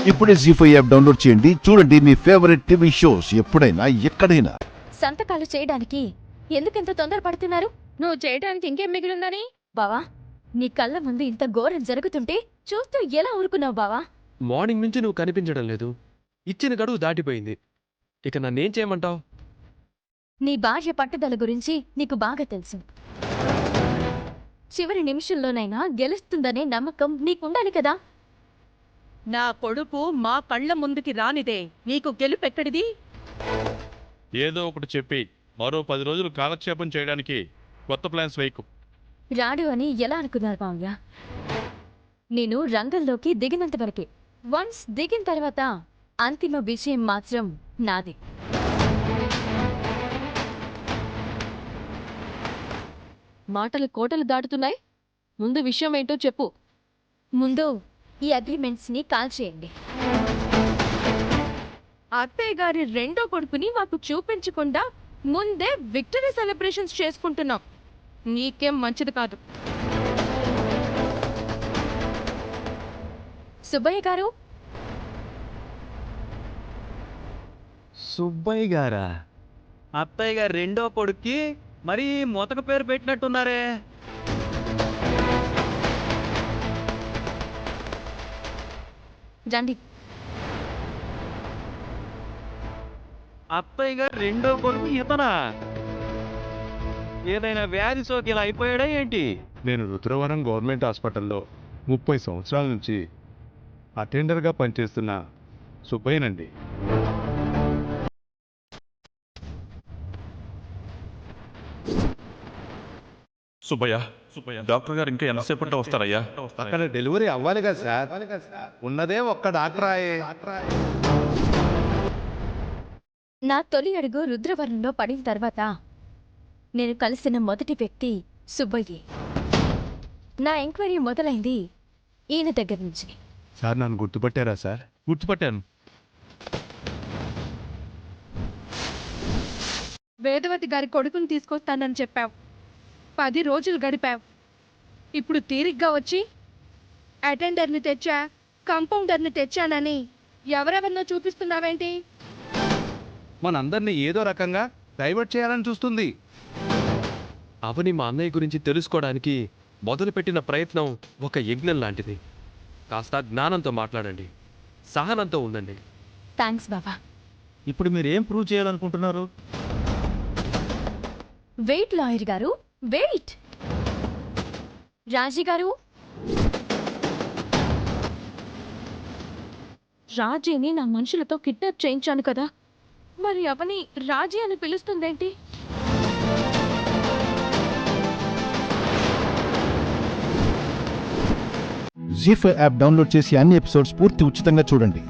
ఇప్పుడే జీ5 app download చేయండి. చూడండి మీ ఫేవరెట్ టీవీ షోస్ ఎప్పుడైనా ఎక్కడైనా. సంతకాలు చేయడానికి ఎందుకెంత తొందరపడుతున్నారు? నువ్వు చేయడానికి ఇంకేం మిగిలిందని? బావా, నీ కళ్ళ ముందు ఇంత ఘోరం జరుగుతుంటే చూస్తూ ఎలా ఊరుకున్నావు బావా? మార్నింగ్ నుంచి నువ్వు కనిపించడం లేదు. ఇచ్చిన గడువు దాటిపోయింది. ఇక నన్నేం చేయమంటావు? నీ భార్య పట్టుదల గురించి నీకు బాగా తెలుసు. చివరి నిమిషంలోనైనా గెలుస్తుందనే నమ్మకం నీకుండాలి కదా. నా కొడుకు మా కళ్ళ ముందుకి రానిదే నీకు గెలుపెక్కడిది? ఏదో ఒకటి చెప్పి మరో 10 రోజులు కాలక్షేపం చేయడానికి కొత్త ప్లాన్స్ వేయకు. రాడు అని ఎలా అనుకున్నారు మావయ్య? నేను రంగంలోకి దిగినంత వరకే. వన్స్ దిగిన తర్వాత అంతిమ విజయం మాత్రం నాది. మాటలు కోటలు దాటుతున్నాయి. ముందు విషయం ఏంటో చెప్పు. ముందు ఈ అగ్రిమెంట్స్ని కాల్ చేయండి. అత్తయ్య గారి రెండో కొడుకుని మాకు చూపించకుండా ముందే విక్టరీ సెలబ్రేషన్స్ చేసుకుంటున్నాం. నీకేం మంచిది కాదు. సుబ్బయ్య గారు, సుబ్బయ్య గారా? అత్తయ్య గారు రెండో కొడుక్కి మరీ మొతక పేరు పెట్టినట్టున్నారే. రండి. అత్తయ్య గారు రెండో కొడుకు ఇతనా? ఏదైనా వ్యాధి సోకి ఇలా అయిపోయాడా ఏంటి? నేను రుద్రవరం గవర్నమెంట్ హాస్పిటల్లో 30 సంవత్సరాల నుంచి అటెండర్గా పనిచేస్తున్న సుబ్బయ్యనండి. సుబ్బయ్య, డాక్టర్ గారు ఇంకా ఎంతసేపట్లో వస్తారయ్యా? అక్కడ డెలివరీ అవ్వాలి కదా సార్. ఉన్నదే ఒక్క డాక్టరాయే. నా తొలి అడుగు రుద్రవరంలో పడిన తర్వాత నేను కలిసిన మొదటి వ్యక్తి సుబ్బయ్యే. నా ఎంక్వైరీ మొదలైంది ఈయన దగ్గర నుంచి. సార్ నన్ను గుర్తుపట్టారా సార్? గుర్తుపట్టాను. వేదవతి గారి కొడుకుని తీసుకొస్తానని చెప్పావు. 10 రోజులు గడిపావు. ఇప్పుడు తీరిగ్గా వచ్చి అటెండర్ని తెచ్చా, కంపౌండర్ని తెచ్చానని ఎవరెవరినో చూపిస్తున్నావేంటి? మనందరినీ ఏదో రకంగా డైవర్ట్ చేయాలని చూస్తుంది. అవని మా అన్నయ్య గురించి తెలుసుకోవడానికి మొదలుపెట్టిన ప్రయత్నం ఒక యజ్ఞం లాంటిది. కాస్త జ్ఞానంతో మాట్లాడండి, సహనంతో ఉండండి. థ్యాంక్స్ బాబా. ఇప్పుడు మీరు ఏం ప్రూవ్ చేయాలనుకుంటున్నారు? వెయిట్ లాయర్ గారు, వెయిట్. రాజీ గారు, రాజీని నా మనుషులతో కిడ్నాప్ చేయించాను కదా, మరి అవని రాజీ అని పిలుస్తుందేంటి? జీ5 యాప్ డౌన్లోడ్ చేసి అన్ని ఎపిసోడ్స్ పూర్తి ఉచితంగా చూడండి.